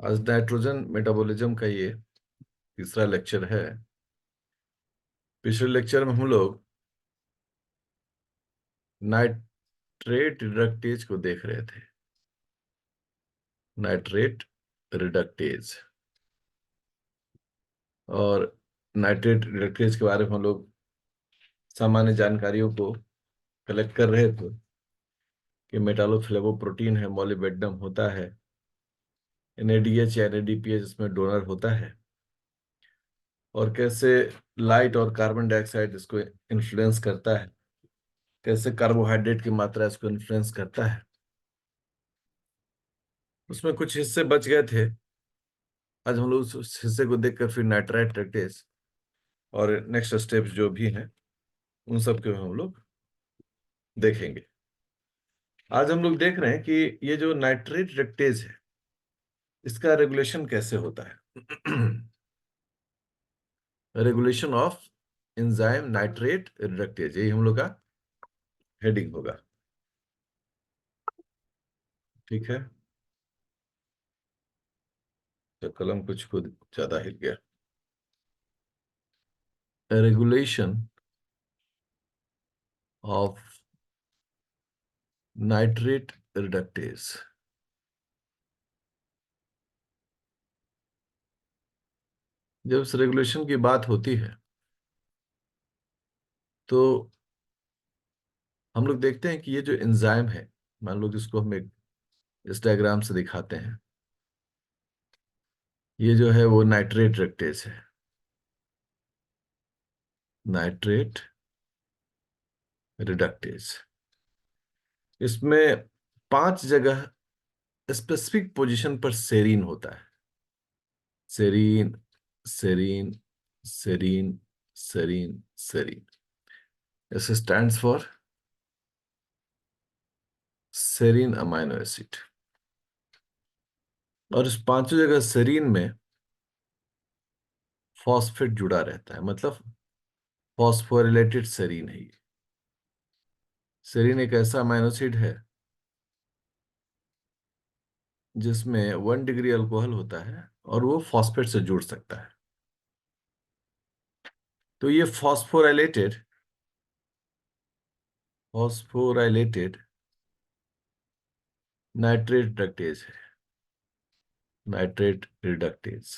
आज nitrogen metabolism का ये तीसरा लेक्चर है। पिछले लेक्चर में हम लोग नाइट्रेट रिडक्टेज को देख रहे थे। नाइट्रेट रिडक्टेज और नाइट्रेट रिडक्टेज के बारे में हम लोग सामान्य जानकारियों को कलेक्ट कर रहे थे कि मेटालोफ्लेवोप्रोटीन है, मॉलिबेडनम होता है, एनएडीएच या एनएडीपीएच इसमें डोनर होता है, और कैसे लाइट और कार्बन डाइऑक्साइड इसको इन्फ्लुएंस करता है, कैसे कार्बोहाइड्रेट की मात्रा इसको इन्फ्लुएंस करता है। उसमें कुछ हिस्से बच गए थे। आज हम लोग उस हिस्से को देखकर फिर नाइट्राइट रिडक्टेज और नेक्स्ट स्टेप्स जो भी हैं उन सब के हम लोग देखेंगे। आज हम लोग देख रहे हैं कि ये जो नाइट्रेट रिडक्टेज है इसका रेगुलेशन कैसे होता है। Regulation of enzyme nitrate reductase, यही हम लोग का हेडिंग होगा। ठीक है, तो कलम कुछ खुद ज्यादा हिल गया। Regulation of nitrate reductase. जब इस रेगुलेशन की बात होती है तो हम लोग देखते हैं कि ये जो एंजाइम है, मान लो जिसको हम एक इस डायग्राम से दिखाते हैं, ये जो है वो नाइट्रेट रिडक्टेज है। नाइट्रेट रिडक्टेज, इसमें 5 जगह स्पेसिफिक पोजीशन पर सेरीन होता है। Serine, serine, serine, serine, serine. S stands for serine amino acid. और इस 5 जगह सेरीन में फॉस्फेट जुड़ा रहता है, मतलब फॉस्फोरिलेटेड सेरीन है ये। सेरीन एक ऐसा अमाइनो एसिड है जिसमें 1 डिग्री अल्कोहल होता है और वो फॉस्फेट से जुड़ सकता है। तो ये फॉस्फोराइलेटेड नाइट्रेट रिडक्टेज है। नाइट्रेट रिडक्टेज,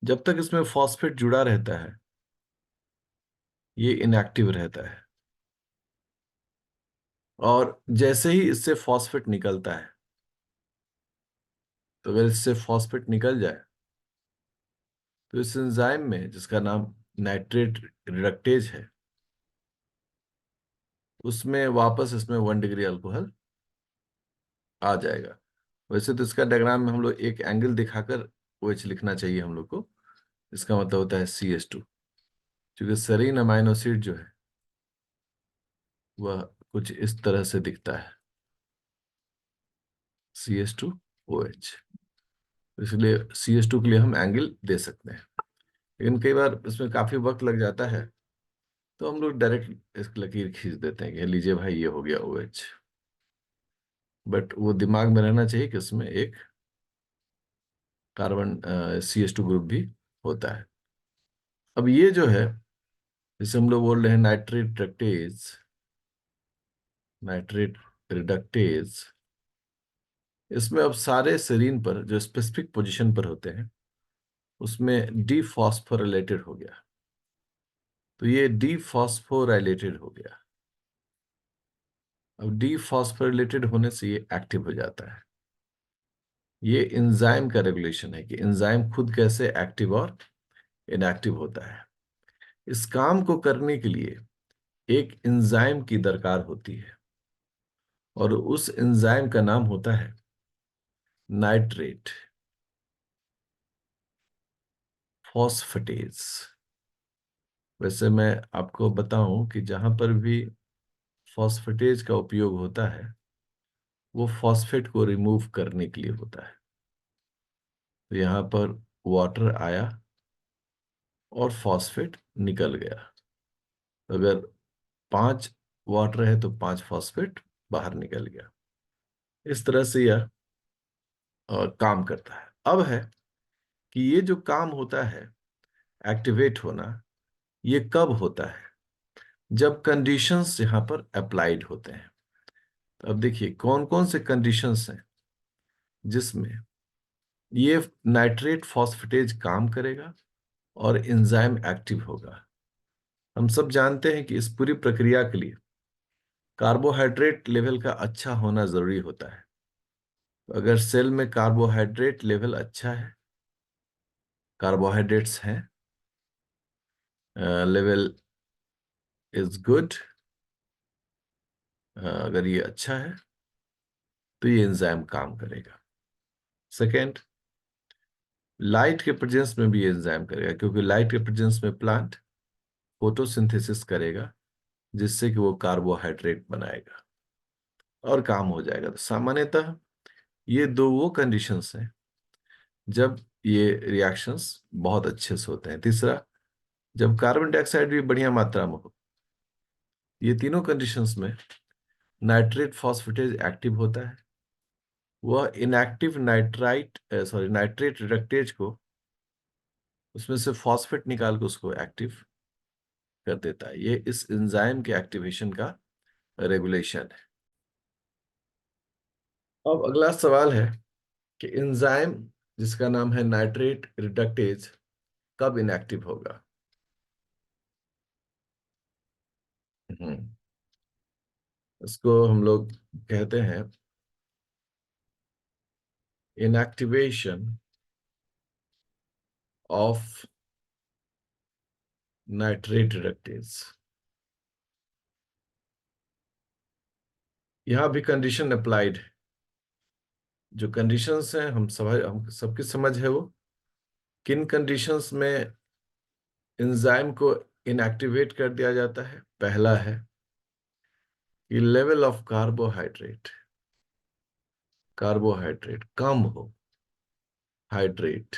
जब तक इसमें फॉस्फेट जुड़ा रहता है ये इनएक्टिव रहता है, और जैसे ही इससे फॉस्फेट निकलता है, तो अगर इससे फॉस्फेट निकल जाए तो इस एंजाइम में जिसका नाम नाइट्रेट रिडक्टेज है उसमें वापस इसमें 1 डिग्री अल्कोहल आ जाएगा। वैसे तो इसका डायग्राम में हम लोग एक एंगल दिखाकर ओ एच लिखना चाहिए हम लोग को। इसका मतलब होता है CH2, क्योंकि सेरीन अमाइनो एसिड जो है वह कुछ इस तरह से दिखता है, CH2OH। इसलिए CH2 के लिए हम एंगल दे सकते हैं, लेकिन कई बार इसमें काफी वक्त लग जाता है तो हम लोग डायरेक्ट इस लकीर खींच देते हैं कि लीजिए भाई ये हो गया OH। बट वो दिमाग में रहना चाहिए कि उसमें एक कार्बन CH2 ग्रुप भी होता है। अब ये जो है, जैसे हम लोग बोल रहे हैं नाइट्रेट रिडक्टेज, नाइट्रेट रिडक्टेज, इसमें अब सारे सेरीन पर जो स्पेसिफिक पोजीशन पर होते हैं उसमें डीफॉस्फोरिलेटेड हो गया। तो ये डीफॉस्फोराइलेटेड हो गया। अब डीफॉस्फोरिलेटेड होने से ये एक्टिव हो जाता है। ये एंजाइम का रेगुलेशन है कि एंजाइम खुद कैसे एक्टिव और इनएक्टिव होता है। इस काम को करने के लिए एक एंजाइम की दरकार होती है, और उस एंजाइम का नाम होता है नाइट्रेट फॉस्फेटेज। वैसे मैं आपको बताऊं कि जहां पर भी फॉस्फेटेज का उपयोग होता है वो फॉस्फेट को रिमूव करने के लिए होता है। तो यहां पर वाटर आया और फॉस्फेट निकल गया। अगर 5 वाटर है तो 5 फॉस्फेट बाहर निकल गया। इस तरह से यह काम करता है। अब है कि ये जो काम होता है, एक्टिवेट होना, ये कब होता है? जब कंडीशंस यहाँ पर अप्लाइड होते हैं। तो अब देखिए कौन कौन से कंडीशंस हैं जिसमें ये नाइट्रेट फॉस्फेटेज काम करेगा और एंजाइम एक्टिव होगा। हम सब जानते हैं कि इस पूरी प्रक्रिया के लिए कार्बोहाइड्रेट लेवल का अच्छा होना जरूरी होता है। तो अगर सेल में कार्बोहाइड्रेट लेवल अच्छा है, कार्बोहाइड्रेट्स हैं, लेवल इज गुड, अगर ये अच्छा है तो ये एंजाइम काम करेगा। सेकेंड, लाइट के प्रेजेंस में भी ये एंजाइम करेगा, क्योंकि लाइट के प्रेजेंस में प्लांट फोटोसिंथेसिस करेगा जिससे कि वो कार्बोहाइड्रेट बनाएगा और काम हो जाएगा। तो सामान्यतः ये दो वो कंडीशंस हैं जब ये रिएक्शंस बहुत अच्छे से होते हैं। तीसरा, जब कार्बन डाइऑक्साइड भी बढ़िया मात्रा में हो। ये तीनों कंडीशंस में नाइट्रेट फॉस्फेटेज एक्टिव होता है। वह इनएक्टिव नाइट्रेट रिडक्टेज को, उसमें से फॉस्फेट निकाल के उसको एक्टिव कर देता है। ये इस एंजाइम के एक्टिवेशन का रेगुलेशन है। अब अगला सवाल है कि एंजाइम जिसका नाम है नाइट्रेट रिडक्टेज कब इनएक्टिव होगा? हम्म, इसको हम लोग कहते हैं इनएक्टिवेशन ऑफ नाइट्रेट रिडक्टेज। यहां भी कंडीशन अप्लाइड है। जो कंडीशंस हैं हम सबकी समझ है वो किन कंडीशंस में एंजाइम को इनएक्टिवेट कर दिया जाता है। पहला है कि लेवल ऑफ कार्बोहाइड्रेट कम हो, हाइड्रेट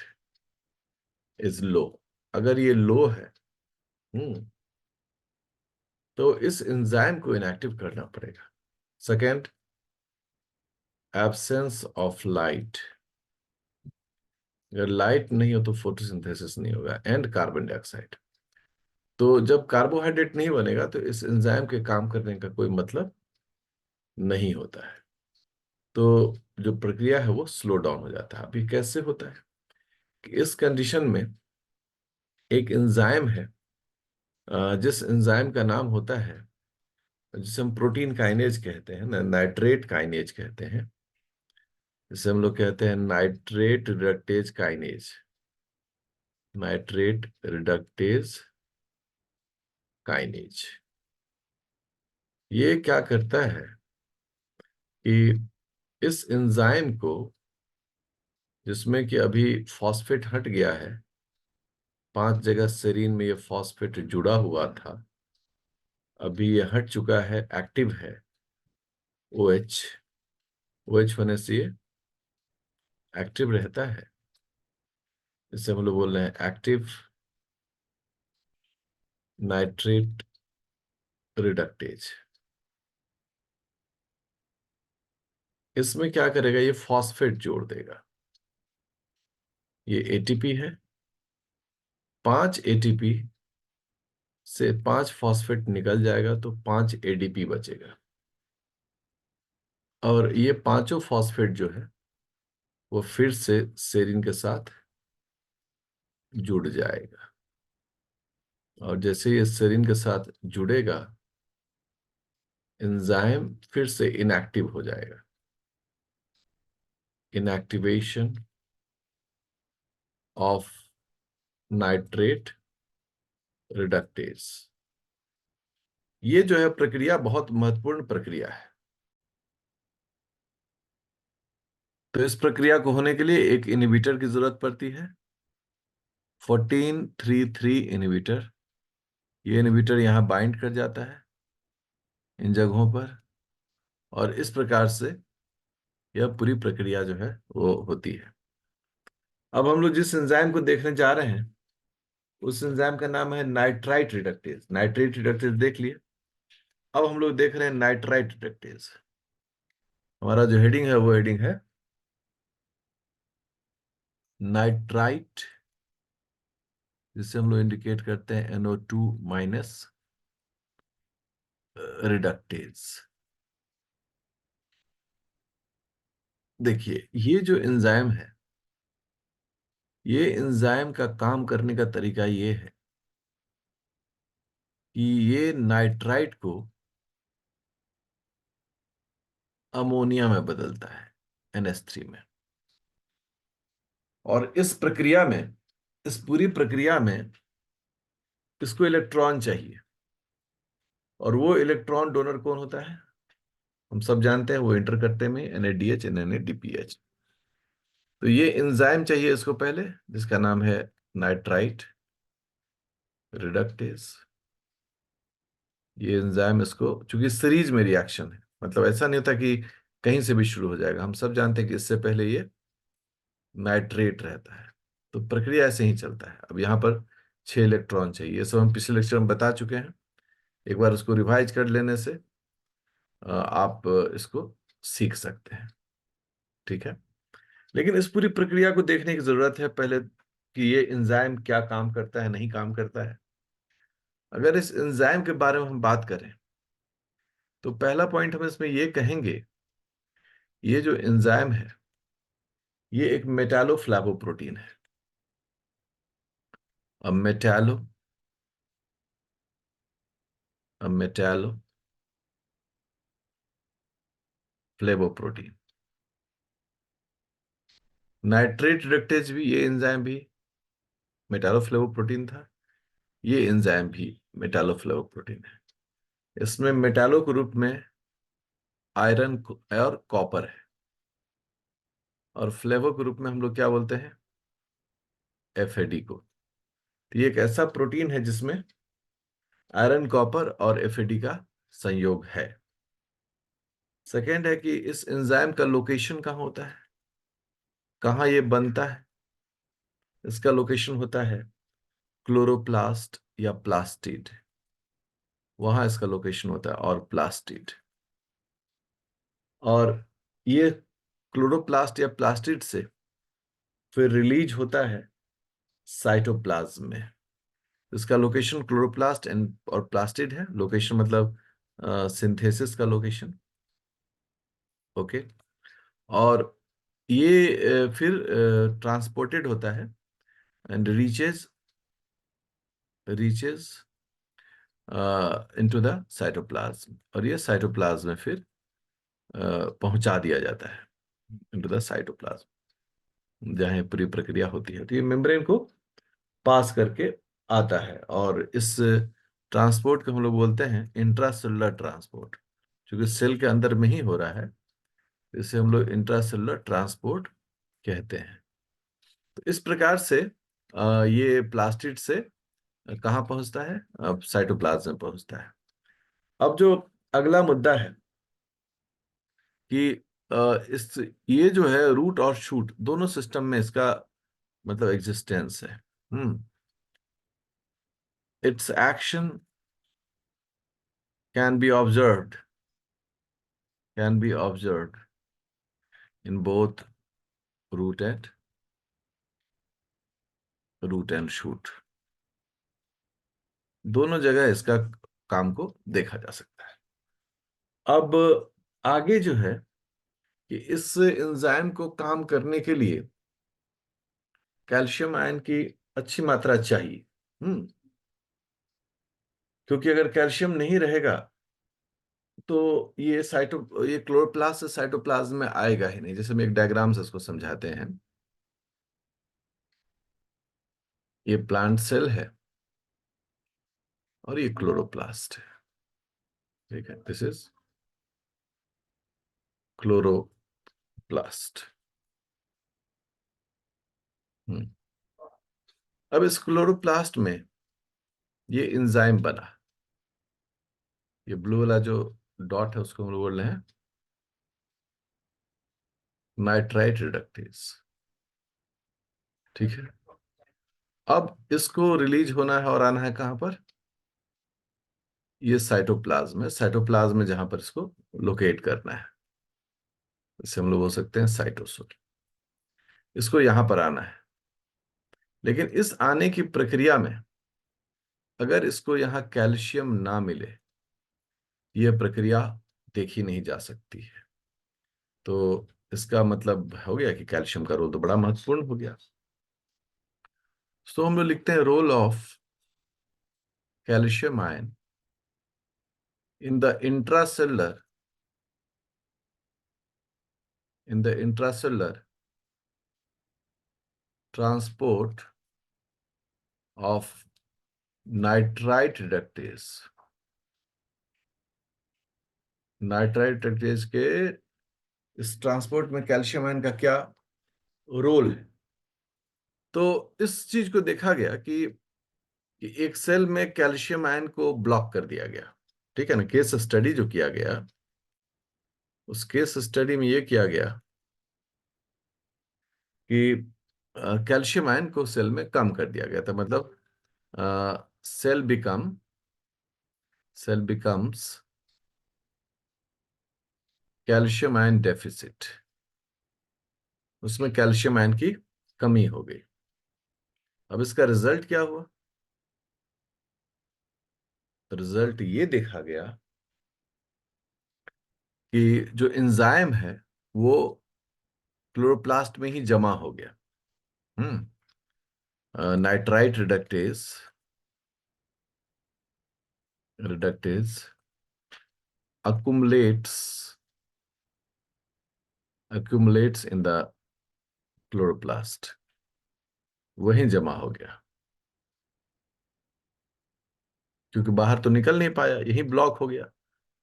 इज लो। अगर ये लो है, तो इस एंजाइम को इनएक्टिव करना पड़ेगा। Second, absence of light. अगर लाइट नहीं हो तो फोटोसिंथेसिस नहीं होगा, एंड कार्बन डाइऑक्साइड। तो जब कार्बोहाइड्रेट नहीं बनेगा तो इस एंजाइम के काम करने का कोई मतलब नहीं होता है। तो जो प्रक्रिया है वो स्लो डाउन हो जाता है। अभी कैसे होता है कि इस कंडीशन में एक एंजाइम है, जिस एंजाइम का नाम होता है, जिसे हम प्रोटीन काइनेज कहते हैं ना, नाइट्रेट काइनेज कहते हैं, जिसे हम लोग कहते हैं nitrate reductase kinase. Nitrate reductase kinase ये क्या करता है कि इस एंजाइम को, जिसमें कि अभी फॉस्फेट हट गया है, 5 जगह सेरीन में ये फॉस्फेट जुड़ा हुआ था, अभी ये हट चुका है, एक्टिव है। OH, OH होने से ये एक्टिव रहता है। इसे हम लोग बोल रहे हैं एक्टिव नाइट्रेट रिडक्टेज। इसमें क्या करेगा, ये फॉस्फेट जोड़ देगा। ये ATP है, 5 ATP से 5 फॉस्फेट निकल जाएगा तो 5 ADP बचेगा। और ये पांचों फॉस्फेट जो है वो फिर से सेरीन के साथ जुड़ जाएगा। और जैसे ये सेरीन के साथ जुड़ेगा, एंजाइम फिर से इनएक्टिव हो जाएगा। इनएक्टिवेशन ऑफ नाइट्रेट रिडक्टेज, ये जो है प्रक्रिया बहुत महत्वपूर्ण प्रक्रिया है। तो इस प्रक्रिया को होने के लिए एक इनहिबिटर की जरूरत पड़ती है, 14-3-3 इनहिबिटर। ये इनहिबिटर यहां बाइंड कर जाता है इन जगहों पर, और इस प्रकार से यह पूरी प्रक्रिया जो है वो होती है। अब हम लोग जिस एंजाइम को देखने जा रहे हैं उस एंजाइम का नाम है नाइट्राइट रिडक्टेज। नाइट्रेट रिडक्टेज देख लिए, अब हम लोग देख रहे हैं नाइट्राइट रिडक्टेज। हमारा जो हेडिंग है वो हेडिंग है नाइट्राइट, जिसे हम लोग इंडिकेट करते हैं NO2 रिडक्टेज। देखिए ये जो एंजाइम है, ये एंजाइम का काम करने का तरीका ये है कि ये नाइट्राइट को अमोनिया में बदलता है, NH3 में। और इस प्रक्रिया में, इस पूरी प्रक्रिया में इसको इलेक्ट्रॉन चाहिए, और वो इलेक्ट्रॉन डोनर कौन होता है? हम सब जानते हैं, वो इंटर करते में NADH NADPH। तो ये एंजाइम चाहिए इसको पहले, जिसका नाम है नाइट्राइट रिडक्टेज। ये एंजाइम इसको, चूंकि सीरीज में रिएक्शन है, मतलब ऐसा नहीं होता कि कहीं से भी शुरू हो जाएगा, हम सब जानते हैं कि इससे पहले ये नाइट्रेट रहता है। तो प्रक्रिया ऐसे ही चलता है। अब यहाँ पर 6 इलेक्ट्रॉन चाहिए, ये सब हम पिछले लेक्चर में बता चुके हैं। एक बार उसको रिवाइज कर लेने से आप इसको सीख सकते हैं। ठीक है, लेकिन इस पूरी प्रक्रिया को देखने की जरूरत है पहले कि ये एंजाइम क्या काम करता है, नहीं काम करता है। अगर इस एंजाइम के बारे में हम बात करें तो पहला पॉइंट हम इसमें ये कहेंगे, ये जो एंजाइम है ये एक मेटालोफ्लावोप्रोटीन है। अब मेटालो फ्लेवोप्रोटीन, नाइट्रेट रिडक्टेज भी, ये एंजाइम भी मेटालोफ्लेवोप्रोटीन था, ये एंजाइम भी मेटालोफ्लेवोप्रोटीन है। इसमें मेटालो के रूप में आयरन और कॉपर है, और फ्लेवो के रूप में हम लोग क्या बोलते हैं? FAD को। तो ये एक ऐसा प्रोटीन है जिसमें आयरन, कॉपर और FAD का संयोग है। सेकेंड है कि इस एंजाइम का लोकेशन कहाँ होता है, कहाँ ये बनता है? इसका लोकेशन होता है क्लोरोप्लास्ट या प्लास्टिड, वहां इसका लोकेशन होता है, और प्लास्टिड। और ये क्लोरोप्लास्ट या प्लास्टिड से फिर रिलीज होता है साइटोप्लाज्म में। इसका लोकेशन क्लोरोप्लास्ट एंड और प्लास्टिड है, लोकेशन मतलब सिंथेसिस का लोकेशन। ओके। और ये फिर ट्रांसपोर्टेड होता है and reaches into the cytoplasm, और ये साइटोप्लाज्म में फिर पहुंचा दिया जाता है इनटू द साइटोप्लाज्म, जहां ये पूरी प्रक्रिया होती है। तो ये मेम्ब्रेन को पास करके आता है, और इस ट्रांसपोर्ट को हम लोग बोलते हैं इंट्रासेलुलर ट्रांसपोर्ट। क्योंकि सेल के अंदर में ही हो रहा है, इसे हम लोग इंट्रासेलुलर ट्रांसपोर्ट कहते हैं। तो इस प्रकार से ये प्लास्टिड से कहाँ पहुंचता है? अब साइटोप्लाज्म में पहुंचता है। अब जो अगला मुद्दा है कि इस, ये जो है रूट और शूट दोनों सिस्टम में इसका मतलब एग्जिस्टेंस है। It's action can be observed in both root and shoot, दोनों जगह इसका काम को देखा जा सकता है। अब आगे जो है कि इस एंजाइम को काम करने के लिए कैल्शियम आयन की अच्छी मात्रा चाहिए। क्योंकि अगर कैल्शियम नहीं रहेगा तो ये क्लोरोप्लास्ट से साइटोप्लाज्म में आएगा ही नहीं। जैसे हम एक डायग्राम से इसको समझाते हैं, ये प्लांट सेल है और ये क्लोरोप्लास्ट है। ठीक है, दिस इज क्लोरोप्लास्ट। अब इस क्लोरोप्लास्ट में ये एंजाइम बना, ये ब्लू वाला जो डॉट है उसको हम लोग बोल रहे हैं नाइट्राइट रिडक्टेज। ठीक है, अब इसको रिलीज होना है और आना है कहां पर? ये साइटोप्लाज्म है, साइटोप्लाज्म में जहां पर इसको लोकेट करना है, इसे हम लोग बोल सकते हैं साइटोसोल। इसको यहां पर आना है, लेकिन इस आने की प्रक्रिया में अगर इसको यहाँ कैल्शियम ना मिले, यह प्रक्रिया देखी नहीं जा सकती है। तो इसका मतलब हो गया कि कैल्शियम का रोल तो बड़ा महत्वपूर्ण हो गया। तो हम लोग लिखते हैं role of calcium ion in the intracellular transport of nitrite reductase. Nitrite reductase के इस ट्रांसपोर्ट में कैल्शियम आयन का क्या रोल है। तो इस चीज को देखा गया कि एक सेल में कैल्शियम आयन को ब्लॉक कर दिया गया। ठीक है ना। केस स्टडी जो किया गया, उस केस स्टडी में यह किया गया कि कैल्शियम आयन को सेल में कम कर दिया गया था। मतलब cell becomes calcium ion deficit. उसमें कैल्शियम आयन की कमी हो गई। अब इसका रिजल्ट क्या हुआ? रिजल्ट ये देखा गया कि जो एंजाइम है वो क्लोरोप्लास्ट में ही जमा हो गया। Nitrite reductase accumulates accumulates in the chloroplast, वहीं जमा हो गया। क्योंकि बाहर तो निकल नहीं पाया, यही ब्लॉक हो गया।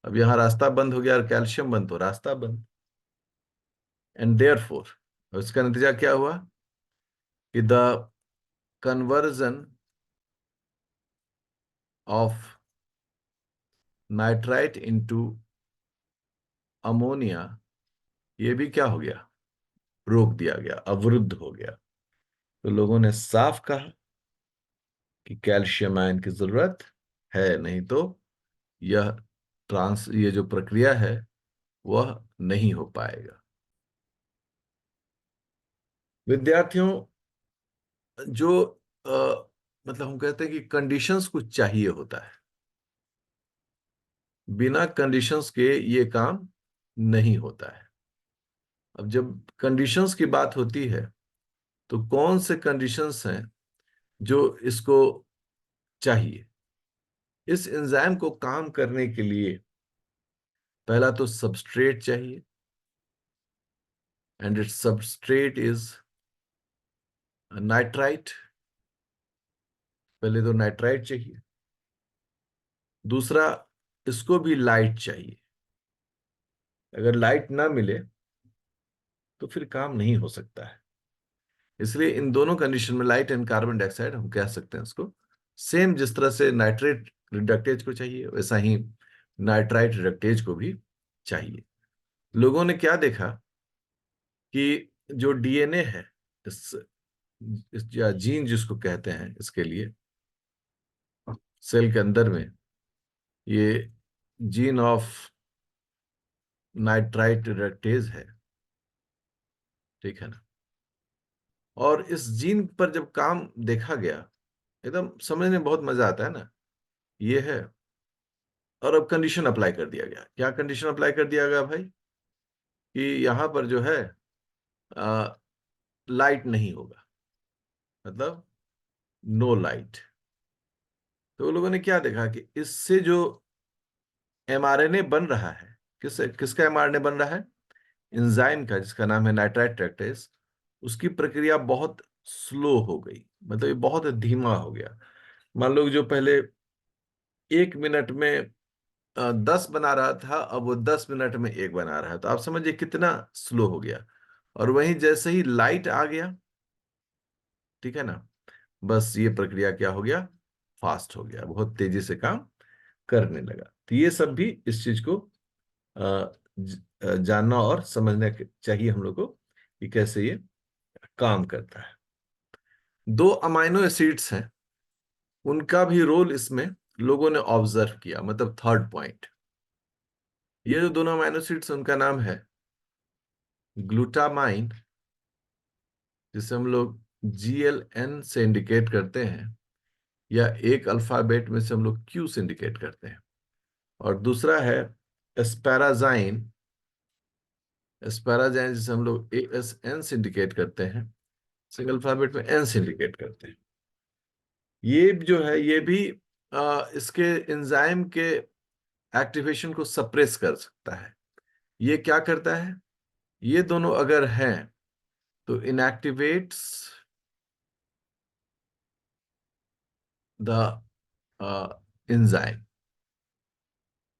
अब यहां रास्ता बंद हो गया और कैल्शियम बंद तो रास्ता बंद। एंड देयरफॉर इसका नतीजा क्या हुआ कि the conversion of nitrite into ammonia, ये भी क्या हो गया? रोक दिया गया, अवरुद्ध हो गया। तो लोगों ने साफ कहा कि कैल्शियम आयन की जरूरत है, नहीं तो यह ये जो प्रक्रिया है वह नहीं हो पाएगा। विद्यार्थियों, जो मतलब हम कहते हैं कि कंडीशंस कुछ चाहिए होता है। बिना कंडीशंस के ये काम नहीं होता है। अब जब कंडीशंस की बात होती है तो कौन से कंडीशंस हैं जो इसको चाहिए? इस एंजाइम को काम करने के लिए पहला तो सबस्ट्रेट चाहिए, and it's substrate is nitrite. पहले तो नाइट्राइट चाहिए। दूसरा, इसको भी लाइट चाहिए। अगर लाइट ना मिले तो फिर काम नहीं हो सकता है। इसलिए इन दोनों कंडीशन में लाइट एंड कार्बन डाइऑक्साइड हम कह सकते हैं इसको। सेम जिस तरह से नाइट्रेट रिडक्टेज को चाहिए, वैसा ही नाइट्राइट रिडक्टेज को भी चाहिए। लोगों ने क्या देखा कि जो डीएनए है, इस या जीन जिसको कहते हैं, इसके लिए सेल के अंदर में ये जीन ऑफ नाइट्राइट रिडक्टेज है। ठीक है ना। और इस जीन पर जब काम देखा गया, एकदम समझने में बहुत मजा आता है ना। ये है। और अब कंडीशन अप्लाई कर दिया गया। क्या कंडीशन अप्लाई कर दिया गया भाई? कि यहां पर जो है लाइट नहीं होगा, मतलब नो लाइट। तो लोगों ने क्या देखा कि इससे जो एमआरएनए बन रहा है, किसका एमआरएनए बन रहा है? एंजाइम का, जिसका नाम है नाइट्राइट रेक्टेज। उसकी प्रक्रिया बहुत स्लो हो गई, मतलब ये बहुत धीमा हो गया। मान लो जो पहले 1 मिनट में 10 बना रहा था, अब वो 10 मिनट में एक बना रहा है। तो आप समझिए कितना स्लो हो गया। और वहीं जैसे ही लाइट आ गया, ठीक है ना, बस ये प्रक्रिया क्या हो गया? फास्ट हो गया, बहुत तेजी से काम करने लगा। तो ये सब भी इस चीज को जानना और समझना चाहिए हम लोग को कि कैसे ये काम करता है। दो अमाइनो एसिड्स हैं, उनका भी रोल इसमें लोगों ने ऑब्जर्व किया। मतलब थर्ड पॉइंट, ये जो दोनों अमाइनो एसिड्स, उनका नाम है ग्लूटामाइन, जिसे हम लोग GLN से इंडिकेट करते हैं, या एक अल्फाबेट में से हम लोग Q से इंडिकेट करते हैं, और दूसरा है एस्पैराजाइन। एस्पैराजाइन जिसे हम लोग ASN से इंडिकेट करते हैं, सिंगल अल्फाबेट में N से इंडिकेट करते हैं। ये जो है ये भी इसके एंजाइम के एक्टिवेशन को सप्रेस कर सकता है। ये क्या करता है? ये दोनों अगर हैं तो इनएक्टिवेट्स द एंजाइम।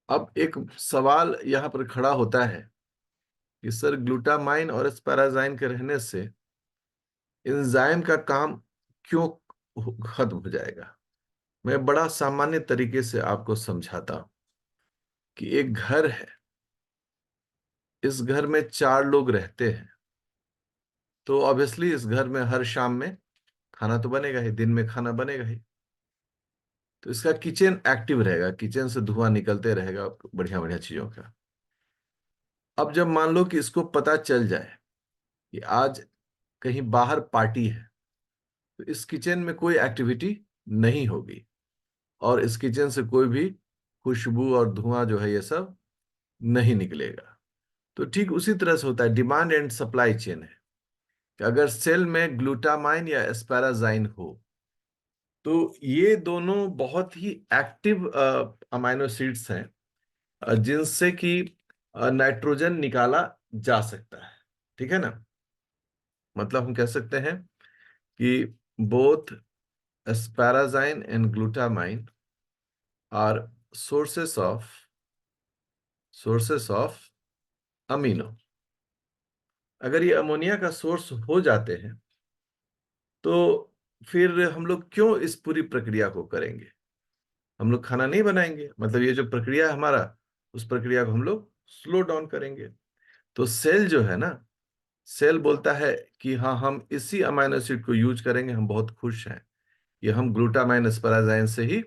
अब एक सवाल यहां पर खड़ा होता है कि सर, ग्लूटामाइन और एस्पैराजाइन के रहने से एंजाइम का काम क्यों खत्म हो जाएगा? मैं बड़ा सामान्य तरीके से आपको समझाता हूं कि एक घर है, इस घर में 4 लोग रहते हैं, तो ऑब्वियसली इस घर में हर शाम में खाना तो बनेगा ही, दिन में खाना बनेगा ही, तो इसका किचन एक्टिव रहेगा, किचन से धुआं निकलते रहेगा बढ़िया बढ़िया चीजों का। अब जब मान लो कि इसको पता चल जाए कि आज कहीं बाहर पार्टी है, तो इस किचन में कोई एक्टिविटी नहीं होगी, और इस किचन से कोई भी खुशबू और धुआं जो है ये सब नहीं निकलेगा। तो ठीक उसी तरह से होता है, डिमांड एंड सप्लाई चेन है कि अगर सेल में ग्लूटामाइन या एस्पैराजाइन हो, तो ये दोनों बहुत ही एक्टिव अमाइनो एसिड्स हैं, जिनसे कि नाइट्रोजन निकाला जा सकता है। ठीक है ना? मतलब हम कह सकते हैं कि both asparagine and glutamine are sources of amino. अगर ये अमोनिया का सोर्स हो जाते हैं, तो फिर हम लोग क्यों इस पूरी प्रक्रिया को करेंगे? हम लोग खाना नहीं बनाएंगे, मतलब ये जो प्रक्रिया है हमारा, उस प्रक्रिया को हम लोग स्लो डाउन करेंगे। तो सेल जो है ना, सेल बोलता है कि हाँ, हम इसी अमाइनो एसिड को यूज करेंगे, हम बहुत खुश हैं, ये हम ग्लूटामाइन एस्पैराजाइन से ही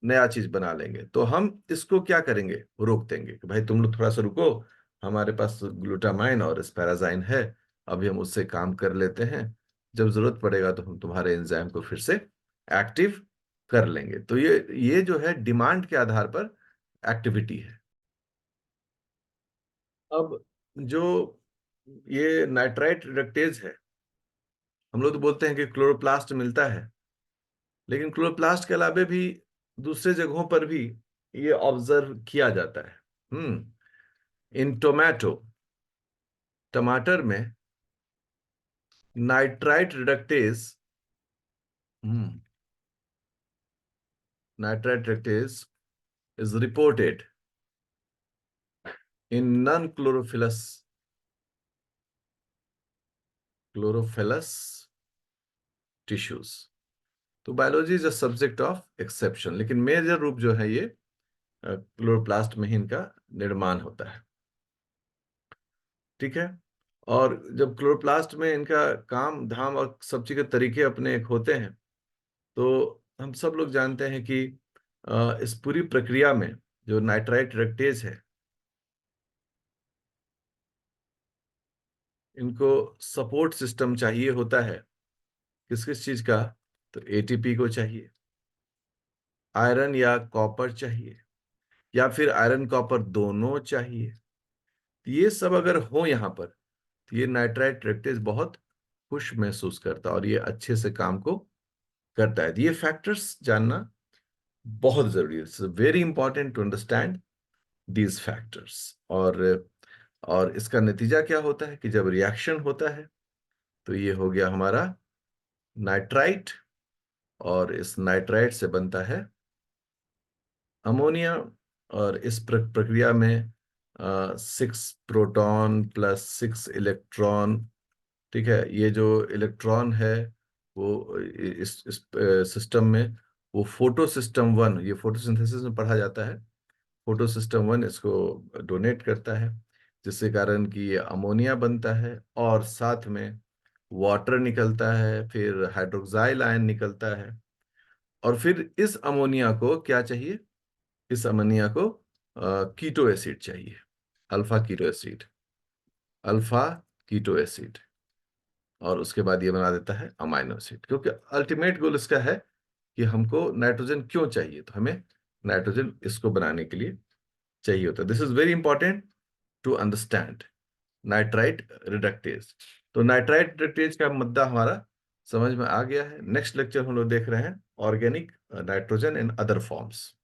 नया चीज बना लेंगे। तो हम इसको क्या करेंगे? रोक देंगे कि भाई तुम लोग थोड़ा सा रुको, हमारे पास ग्लूटामाइन और एस्पैराजाइन है, अभी हम उससे काम कर लेते हैं, जब जरूरत पड़ेगा तो हम तुम्हारे एंजाइम को फिर से एक्टिव कर लेंगे। तो ये जो है डिमांड के आधार पर एक्टिविटी है। अब जो ये नाइट्राइट रिडक्टेज है, हम लोग तो बोलते हैं कि क्लोरोप्लास्ट मिलता है, लेकिन क्लोरोप्लास्ट के अलावे भी दूसरे जगहों पर भी ये ऑब्जर्व किया जाता है। इन टोमेटो, टमाटर में nitrite reductase, nitrite reductase is reported in non chlorophyllous tissues. तो biology is a subject of exception, लेकिन मेजर रूप जो है ये क्लोरोप्लास्ट में ही इनका निर्माण होता है। ठीक है? और जब क्लोरोप्लास्ट में इनका काम धाम और सब चीज के तरीके अपने एक होते हैं, तो हम सब लोग जानते हैं कि इस पूरी प्रक्रिया में जो नाइट्राइट रिडक्टेज है, इनको सपोर्ट सिस्टम चाहिए होता है। किस किस चीज का? तो ATP को चाहिए, आयरन या कॉपर चाहिए, या फिर आयरन कॉपर दोनों चाहिए। ये सब अगर हो यहाँ पर, तो ये नाइट्राइट रिडक्टेज बहुत खुश महसूस करता है और ये अच्छे से काम को करता है। तो ये फैक्टर्स जानना बहुत जरूरी है। It's very important to understand these factors. और इसका नतीजा क्या होता है कि जब रिएक्शन होता है, तो ये हो गया हमारा नाइट्राइट, और इस नाइट्राइट से बनता है अमोनिया। और इस प्रक्रिया में 6 प्रोटॉन + 6 इलेक्ट्रॉन। ठीक है? ये जो इलेक्ट्रॉन है वो इस सिस्टम में, वो फोटो सिस्टम 1, ये फोटोसिंथेसिस में पढ़ा जाता है, फोटोसिस्टम 1 इसको डोनेट करता है, जिसके कारण कि ये अमोनिया बनता है, और साथ में वाटर निकलता है, फिर हाइड्रोक्साइल आयन निकलता है। और फिर इस अमोनिया को क्या चाहिए? इस अमोनिया को कीटो एसिड चाहिए, alpha keto acid, alpha keto acid. और उसके बाद ये बना देता है अमाइनो एसिड, क्योंकि अल्टीमेट गोल इसका है कि हमको नाइट्रोजन क्यों चाहिए, तो हमें नाइट्रोजन इसको बनाने के लिए चाहिए होता है। This is very important to understand nitrite reductase. तो नाइट्राइट रिडक्टेज का मुद्दा हमारा समझ में आ गया है। नेक्स्ट लेक्चर हम लोग देख रहे हैं organic nitrogen in other forms.